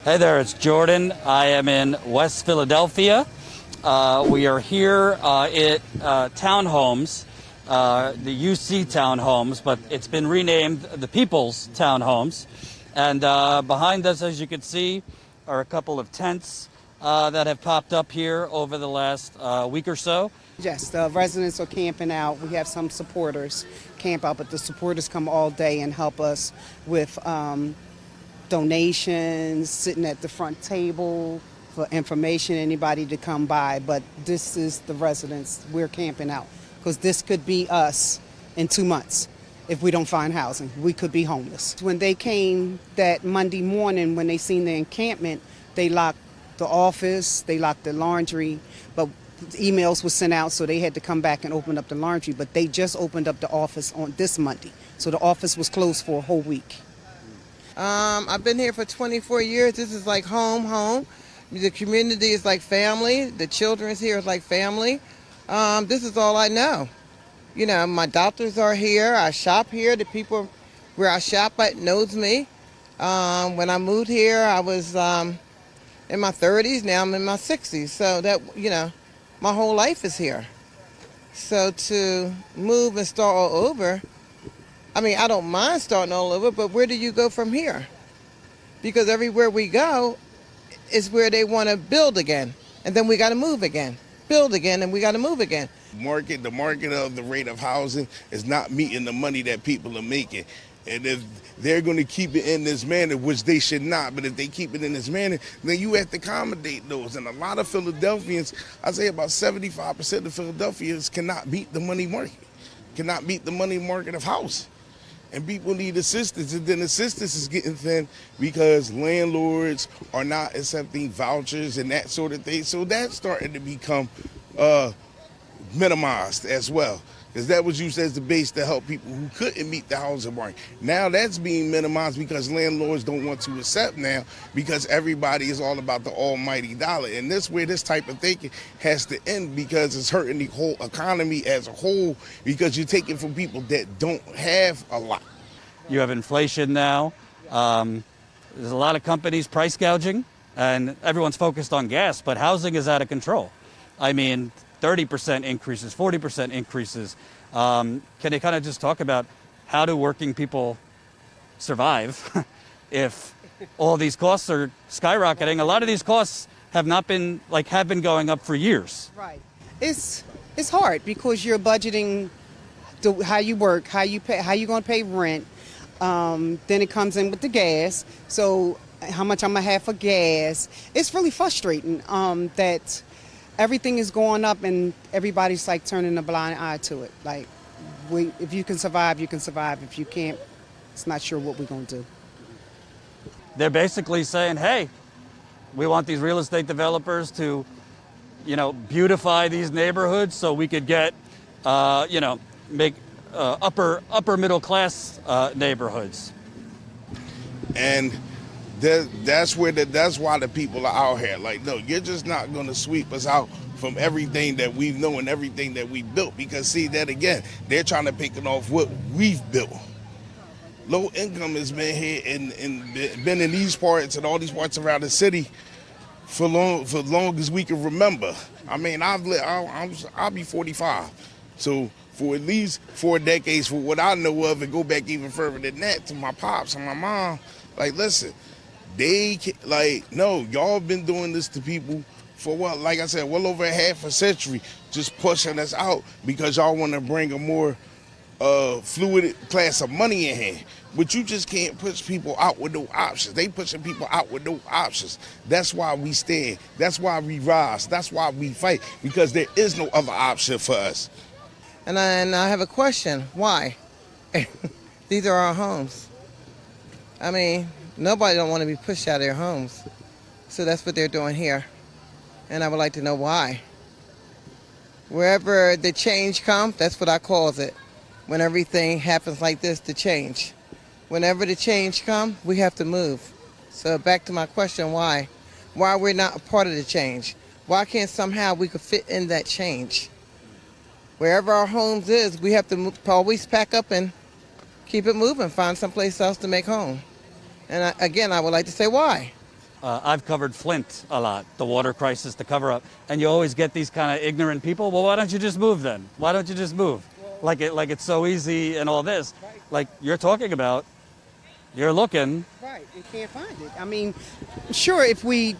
Hey there, it's Jordan. I am in West Philadelphia. We are here at Townhomes, the UC Townhomes, but it's been renamed the People's Townhomes. And behind us, as you can see, are a couple of tents that have popped up here over the last week or so. Yes, the residents are camping out. We have some supporters camp out, but the supporters come all day and help us with donations, sitting at the front table for information, anybody to come by. But this is the residents. We're camping out because this could be us in 2 months if we don't find housing. We could be homeless. When they came that Monday morning, when they seen the encampment, they locked the office, they locked the laundry, but emails were sent out, so they had to come back and open up the laundry. But they just opened up the office on this Monday, so the office was closed for a whole week. I've been here for 24 years. This is like home. The community is like family. The children's here is like family. This is all I know. You know, my doctors are here. I shop here. The people where I shop at knows me. When I moved here, I was in my 30s. Now I'm in my 60s. So that, you know, my whole life is here. So to move and start all over, I mean, I don't mind starting all over, but where do you go from here? Because everywhere we go is where they want to build again. And then we got to move again. Build again, and we got to move again. The market of the rate of housing is not meeting the money that people are making. And if they're going to keep it in this manner, which they should not, but if they keep it in this manner, then you have to accommodate those. And a lot of Philadelphians, I say about 75% of Philadelphians cannot meet the money market, cannot meet the money market of house. And people need assistance, and then assistance is getting thin because landlords are not accepting vouchers and that sort of thing. So that's starting to become minimized as well, because that was used as the base to help people who couldn't meet the housing market. Now that's being minimized because landlords don't want to accept now, because everybody is all about the almighty dollar. And this where this type of thinking has to end, because it's hurting the whole economy as a whole, because you're taking from people that don't have a lot. You have inflation now. There's a lot of companies price gouging, and everyone's focused on gas, but housing is out of control. I mean, 30% increases, 40% increases. Can you kind of just talk about how do working people survive if all these costs are skyrocketing? A lot of these costs have been going up for years. Right. It's hard because you're budgeting how you work, how you pay, how you going to pay rent. Then it comes in with the gas. So how much I'm gonna have for gas? It's really frustrating that everything is going up and everybody's like turning a blind eye to it. Like, if you can survive, you can survive. If you can't, it's not sure what we're going to do. They're basically saying, hey, we want these real estate developers to, beautify these neighborhoods so we could get, make upper middle class neighborhoods. And that's why the people are out here. Like, no, you're just not going to sweep us out from everything that we've known and everything that we built. Because see, that again, they're trying to pick it off what we've built. Low income has been here and been in these parts and all these parts around the city for long as we can remember. I mean, I'll be 45, so for at least 4 decades, for what I know of, and go back even further than that to my pops and my mom. Like, listen. No, y'all been doing this to people for what? Like I said, well over half a century, just pushing us out because y'all want to bring a more fluid class of money in here. But you just can't push people out with no options. They pushing people out with no options. That's why we stand. That's why we rise. That's why we fight, because there is no other option for us. And I have a question. Why? These are our homes. I mean, nobody don't want to be pushed out of their homes. So that's what they're doing here. And I would like to know why. Wherever the change comes, that's what I call it. When everything happens like this, the change. Whenever the change comes, we have to move. So back to my question, why? Why we're not a part of the change? Why can't somehow we could fit in that change? Wherever our homes is, we have to always pack up and keep it moving, find someplace else to make home. And again, I would like to say why. I've covered Flint a lot, the water crisis, the cover up, and you always get these kind of ignorant people. Well, why don't you just move then? Why don't you just move? Like it's so easy and all this. Like you're talking about, you're looking. Right, you can't find it. I mean, sure, if we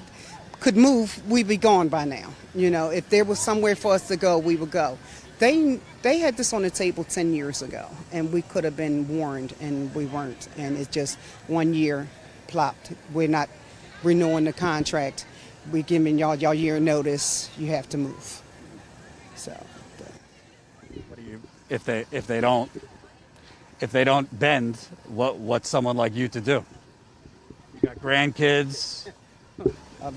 could move, we'd be gone by now. You know, if there was somewhere for us to go, we would go. They had this on the table 10 years ago, and we could have been warned, and we weren't. And it's just 1 year plopped. We're not renewing the contract. We're giving y'all year notice. You have to move. So, What do you, if they don't bend, what's someone like you to do? You got grandkids.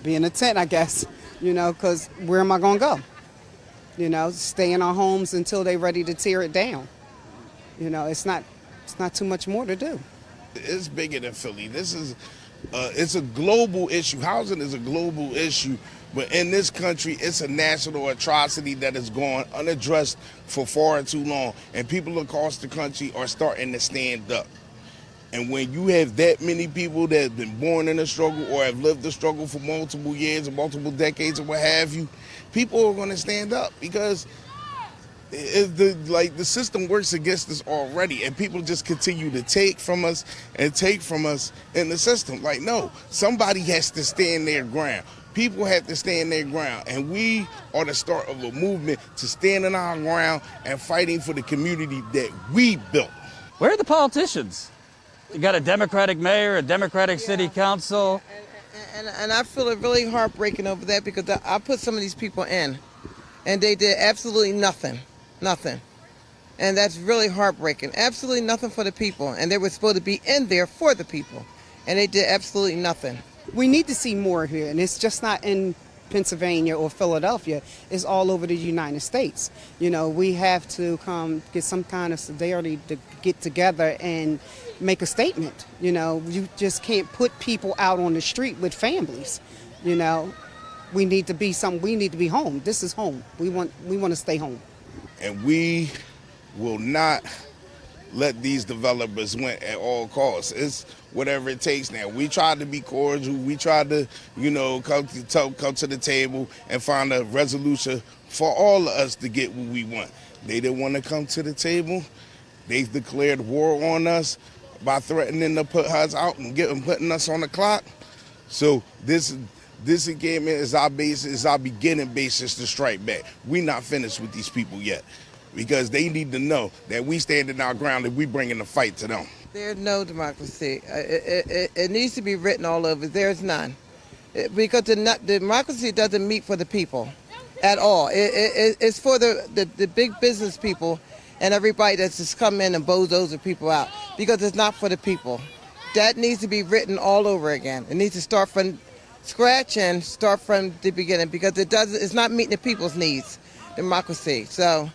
be in a tent, I guess. You know, because where am I going to go? You know, stay in our homes until they're ready to tear it down. You know, it's not too much more to do. It's bigger than Philly. This is, it's a global issue. Housing is a global issue, but in this country, it's a national atrocity that has gone unaddressed for far too long, and people across the country are starting to stand up. And when you have that many people that have been born in a struggle or have lived the struggle for multiple years or multiple decades or what have you, people are going to stand up because the system works against us already, and people just continue to take from us and take from us in the system. Like, no, somebody has to stand their ground. People have to stand their ground, and we are the start of a movement to stand on our ground and fighting for the community that we built. Where are the politicians? You got a Democratic mayor, a Democratic city council. And I feel it really heartbreaking over that because I put some of these people in, and they did absolutely nothing. Nothing. And that's really heartbreaking. Absolutely nothing for the people. And they were supposed to be in there for the people. And they did absolutely nothing. We need to see more here, and it's just not in Pennsylvania or Philadelphia. It's all over the United States. You know, we have to get some kind of solidarity to get together and make a statement. You know, you just can't put people out on the street with families. You know, we need to be home. This is home. We want to stay home. And we will not let these developers win at all costs. It's whatever it takes now. We tried to be cordial. We tried to, come to the table and find a resolution for all of us to get what we want. They didn't want to come to the table. They declared war on us by threatening to put us out and putting us on the clock. So this encampment is our basis, is our beginning basis to strike back. We're not finished with these people yet, because they need to know that we stand in our ground and we bringing the fight to them. There's no democracy. It needs to be written all over. There's none. Because the democracy doesn't meet for the people at all. It's for the big business people and everybody that's just come in and bulldozer people out, because it's not for the people. That needs to be written all over again. It needs to start from scratch and start from the beginning, because it's not meeting the people's needs, democracy. So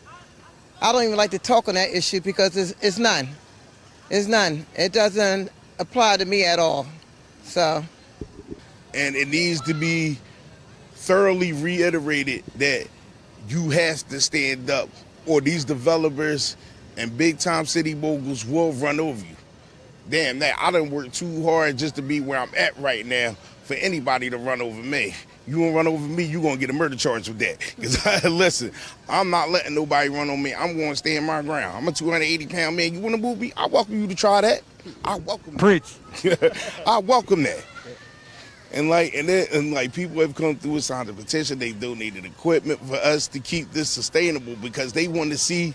I don't even like to talk on that issue because it's none. It's none. It doesn't apply to me at all. So. And it needs to be thoroughly reiterated that you have to stand up, or these developers and big time city moguls will run over you. Damn that, I done worked too hard just to be where I'm at right now for anybody to run over me. You gonna run over me, you gonna get a murder charge with that. Because listen, I'm not letting nobody run on me. I'm gonna stay in my ground. I'm a 280-pound man. You wanna move me? I welcome you to try that. I welcome Preach. I welcome that. And people have come through and signed a petition. They donated equipment for us to keep this sustainable, because they want to see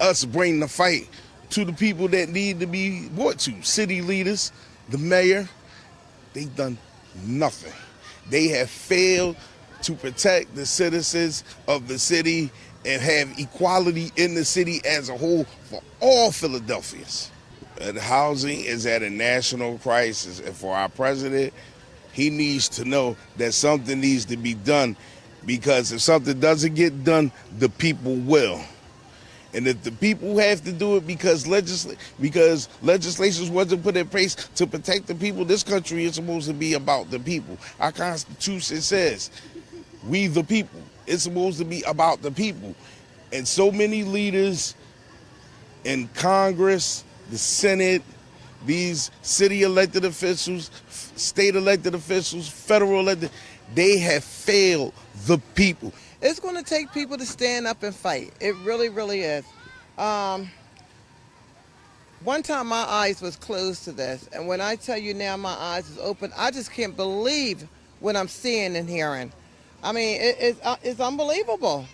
us bring the fight to the people that need to be brought to. City leaders, the mayor, they've done nothing. They have failed to protect the citizens of the city and have equality in the city as a whole for all Philadelphians. Housing is at a national crisis, and for our president, he needs to know that something needs to be done, because if something doesn't get done, the people will. And if the people have to do it because legislation wasn't put in place to protect the people, this country is supposed to be about the people. Our Constitution says, we the people. It's supposed to be about the people. And so many leaders in Congress, the Senate, these city elected officials, state elected officials, federal elected, they have failed the people. It's going to take people to stand up and fight. It really, really is. One time my eyes was closed to this, and when I tell you now my eyes is open, I just can't believe what I'm seeing and hearing. I mean, it's unbelievable.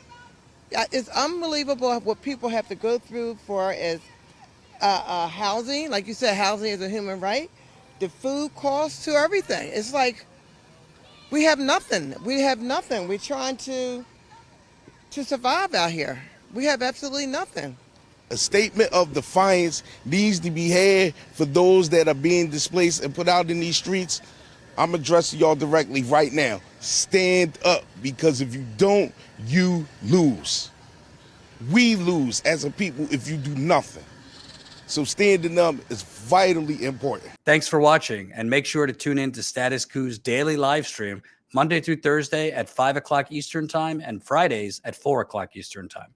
It's unbelievable what people have to go through for as housing. Like you said, housing is a human right. The food costs to everything. It's like we have nothing. We have nothing. We're trying to survive out here. We have absolutely nothing. A statement of defiance needs to be had for those that are being displaced and put out in these streets. I'm addressing y'all directly right now. Stand up, because if you don't, you lose. We lose as a people if you do nothing. So standing up is vitally important. Thanks for watching, and make sure to tune in to Status Coup's daily live stream Monday through Thursday at 5 o'clock Eastern Time and Fridays at 4 o'clock Eastern Time.